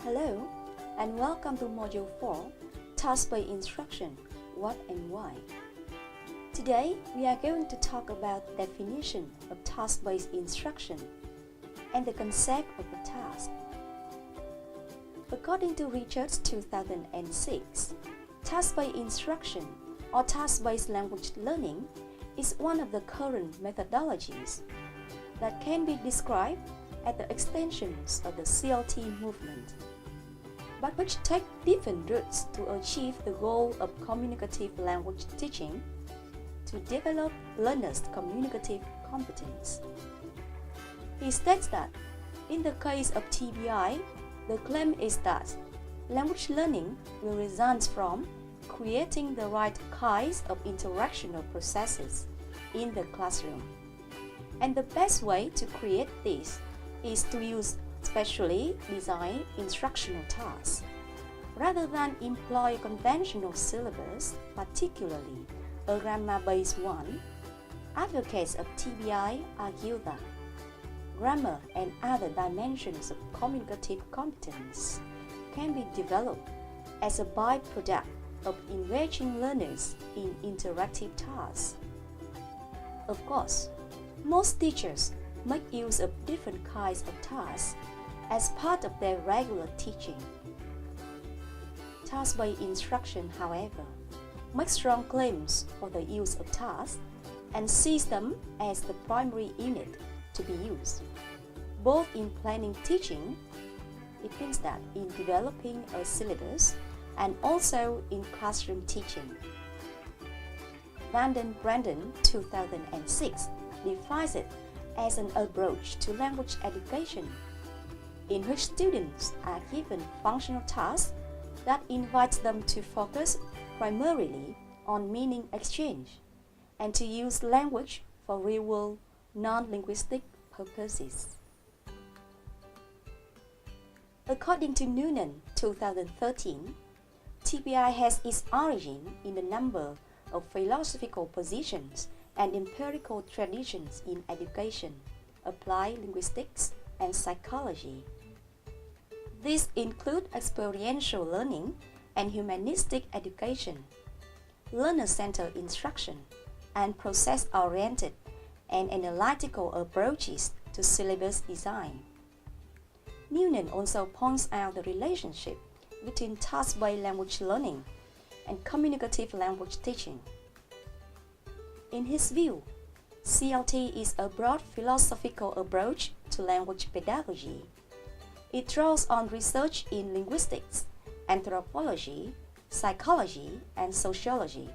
Hello, and welcome to Module 4, Task-Based Instruction, What and Why. Today, we are going to talk about the definition of task-based instruction and the concept of a task. According to Richards 2006, task-based instruction or task-based language learning is one of the current methodologies that can be described as the extensions of the CLT movement, but which take different routes to achieve the goal of communicative language teaching to develop learners' communicative competence. He states that, in the case of TBI, the claim is that language learning will result from creating the right kinds of interactional processes in the classroom. And the best way to create this is to use specially designed instructional tasks, rather than employ a conventional syllabus, particularly a grammar-based one. Advocates of TBI argue that grammar and other dimensions of communicative competence can be developed as a byproduct of engaging learners in interactive tasks. Of course, most teachers make use of different kinds of tasks as part of their regular teaching. Task-based instruction, however, makes strong claims for the use of tasks and sees them as the primary unit to be used, both in planning teaching, it means that in developing a syllabus, and also in classroom teaching. Brandon 2006 defines it as an approach to language education in which students are given functional tasks that invite them to focus primarily on meaning exchange and to use language for real-world non-linguistic purposes. According to Noonan 2013, TBI has its origin in a number of philosophical positions and empirical traditions in education, applied linguistics, and psychology. These include experiential learning and humanistic education, learner-centered instruction, and process-oriented and analytical approaches to syllabus design. Noonan also points out the relationship between task-based language learning and communicative language teaching. In his view, CLT is a broad philosophical approach to language pedagogy. It draws on research in linguistics, anthropology, psychology, and sociology,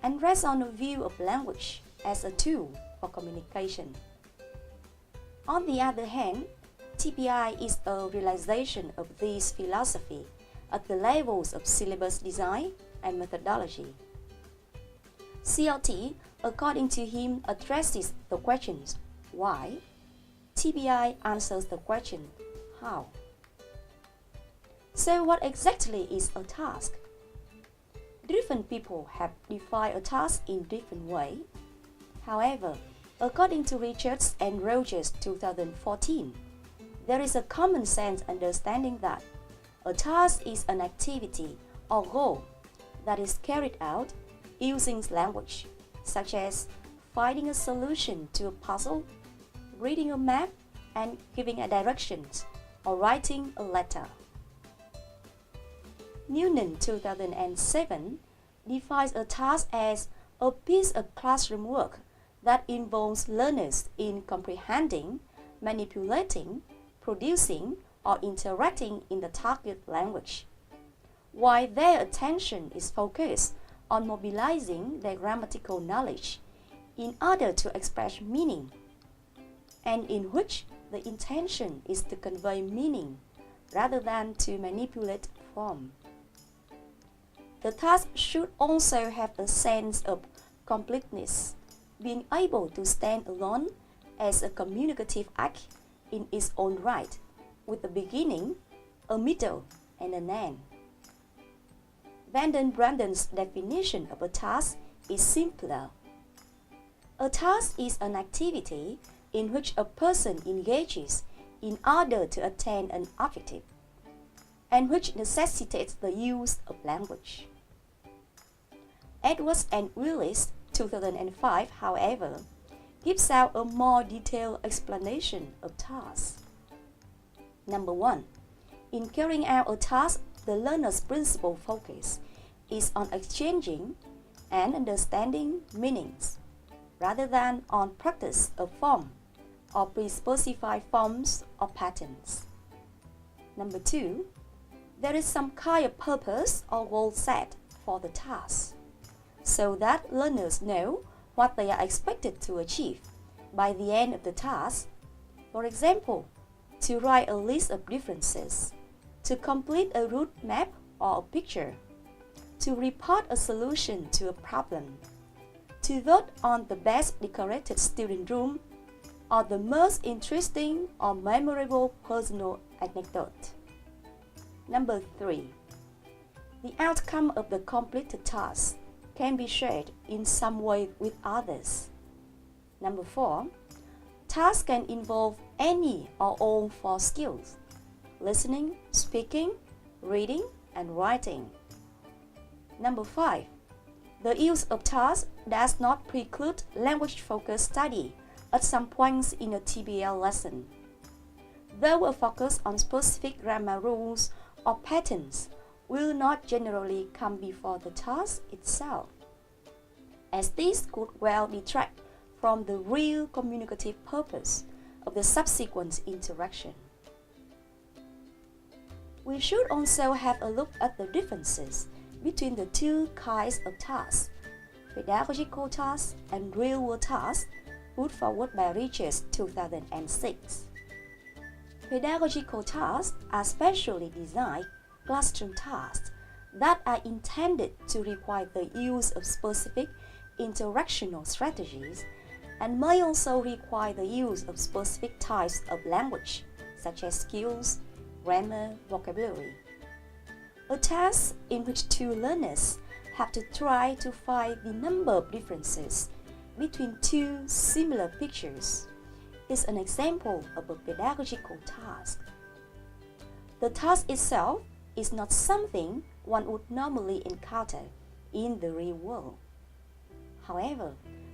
and rests on a view of language as a tool for communication. On the other hand, TBI is a realization of this philosophy at the levels of syllabus design and methodology. CLT, according to him, addresses the questions why. TBI answers the question how. So what exactly is a task? Different people have defined a task in different ways. However, according to Richards and Rogers 2014, there is a common sense understanding that a task is an activity or goal that is carried out using language, such as finding a solution to a puzzle, reading a map, and giving a directions, or writing a letter. Noonan 2007 defines a task as a piece of classroom work that involves learners in comprehending, manipulating, producing, or interacting in the target language, while their attention is focused on mobilizing their grammatical knowledge in order to express meaning, and in which the intention is to convey meaning rather than to manipulate form. The task should also have a sense of completeness, being able to stand alone as a communicative act in its own right, with a beginning, a middle, and an end. Brandon's definition of a task is simpler. A task is an activity in which a person engages in order to attain an objective. and which necessitates the use of language. Edwards and Willis, 2005, however, gives out a more detailed explanation of tasks. Number 1. In carrying out a task, the learner's principal focus is on exchanging and understanding meanings, rather than on practice of form or pre-specified forms or patterns. Number 2. There is some kind of purpose or goal set for the task, so that learners know what they are expected to achieve by the end of the task. For example, to write a list of differences, to complete a route map or a picture, to report a solution to a problem, to vote on the best decorated student room, or the most interesting or memorable personal anecdote. Number 3. The outcome of the completed task can be shared in some way with others. Number 4. Tasks can involve any or all 4 skills: listening, speaking, reading, and writing. Number 5. The use of tasks does not preclude language-focused study at some points in a TBL lesson, though a focus on specific grammar rules or patterns will not generally come before the task itself, as this could well detract from the real communicative purpose of the subsequent interaction. We should also have a look at the differences between the 2 kinds of tasks, pedagogical tasks and real-world tasks, put forward by Richards, 2006. Pedagogical tasks are specially designed classroom tasks that are intended to require the use of specific interactional strategies and may also require the use of specific types of language, such as skills, grammar, vocabulary. A task in which 2 learners have to try to find the number of differences between 2 similar pictures is an example of a pedagogical task. The task itself is not something one would normally encounter in the real world. However,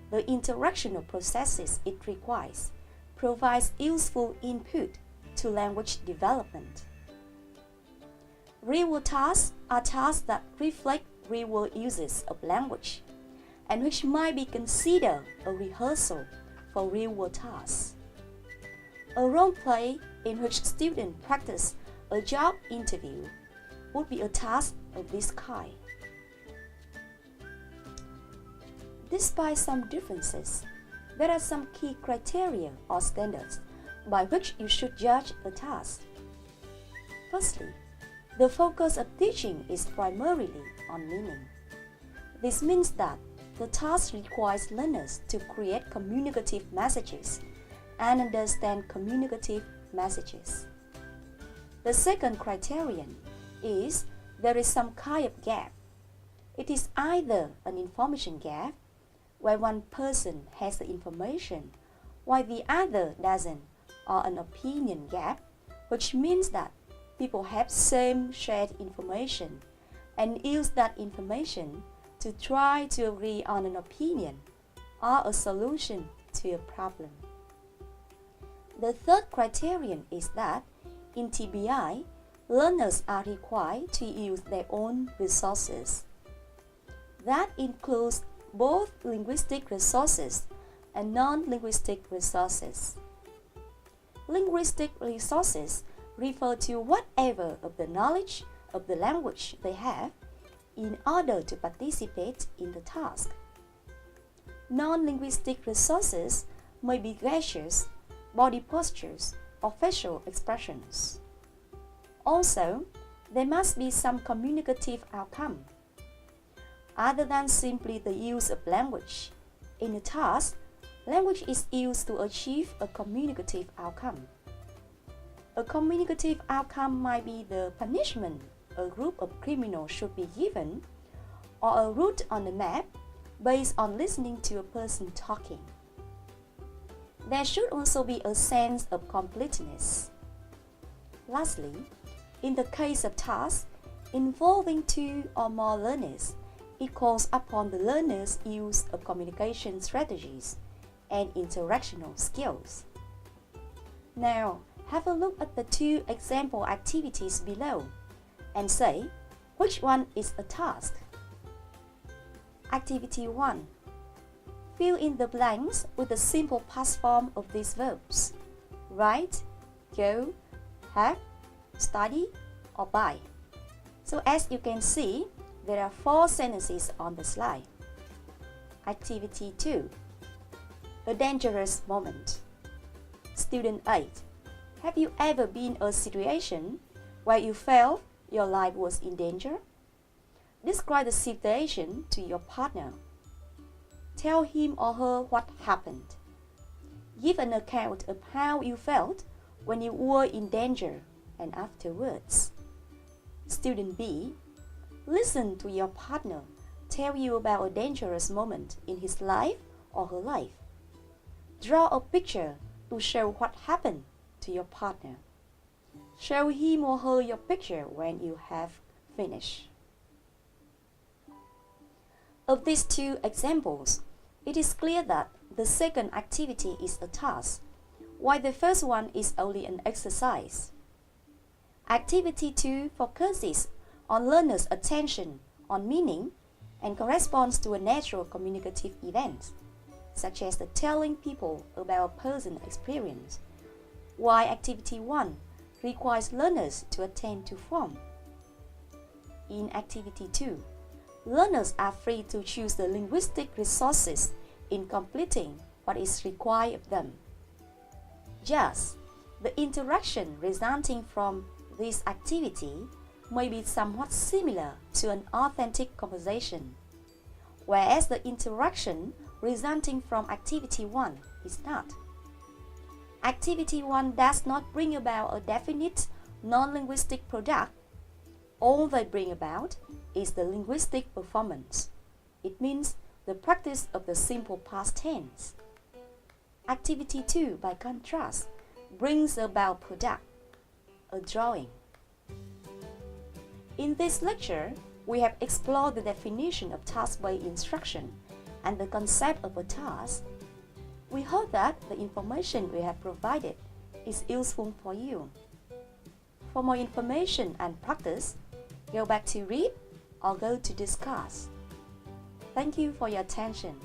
the interactional processes it requires provides useful input to language development. Real-world tasks are tasks that reflect real-world uses of language and which might be considered a rehearsal for real-world tasks. A role play in which students practice a job interview would be a task of this kind. Despite some differences, there are some key criteria or standards by which you should judge a task. Firstly, the focus of teaching is primarily on meaning. This means that the task requires learners to create communicative messages and understand communicative messages. The second criterion is there is some kind of gap. It is either an information gap, where one person has the information while the other doesn't, or an opinion gap, which means that people have same shared information and use that information to try to agree on an opinion or a solution to a problem. The third criterion is that in TBI, learners are required to use their own resources. That includes both linguistic resources and non-linguistic resources. Linguistic resources refer to whatever of the knowledge of the language they have in order to participate in the task. Non-linguistic resources may be gestures, body postures, or facial expressions. Also, there must be some communicative outcome. Other than simply the use of language, in a task, language is used to achieve a communicative outcome. A communicative outcome might be the punishment a group of criminals should be given, or a route on the map based on listening to a person talking. There should also be a sense of completeness. Lastly, In the case of tasks involving two or more learners, it calls upon the learner's use of communication strategies and interactional skills. Now, have a look at the two example activities below and say which one is a task. Activity 1. Fill in the blanks with the simple past form of these verbs: write, go, have, study, or buy. So as you can see, there are 4 sentences on the slide. Activity 2. A dangerous moment. Student 8. Have you ever been in a situation where you felt your life was in danger? Describe the situation to your partner. Tell him or her what happened. Give an account of how you felt when you were in danger and afterwards. Student B. Listen to your partner tell you about a dangerous moment in his life or her life. Draw a picture to show what happened to your partner. Show him or her your picture when you have finished. Of these 2 examples, it is clear that the second activity is a task, while the first one is only an exercise. Activity 2 focuses on learners' attention on meaning and corresponds to a natural communicative event, such as the telling people about a person's experience, while Activity 1 requires learners to attend to form. In Activity 2, learners are free to choose the linguistic resources in completing what is required of them. Thus, the interaction resulting from this activity may be somewhat similar to an authentic conversation, whereas the interaction resulting from Activity 1 is not. Activity 1 does not bring about a definite non-linguistic product. All they bring about is the linguistic performance. It means the practice of the simple past tense. Activity 2, by contrast, brings about product, a drawing. In this lecture, we have explored the definition of task-based instruction and the concept of a task. We hope that the information we have provided is useful for you. For more information and practice, go back to read or go to discuss. Thank you for your attention.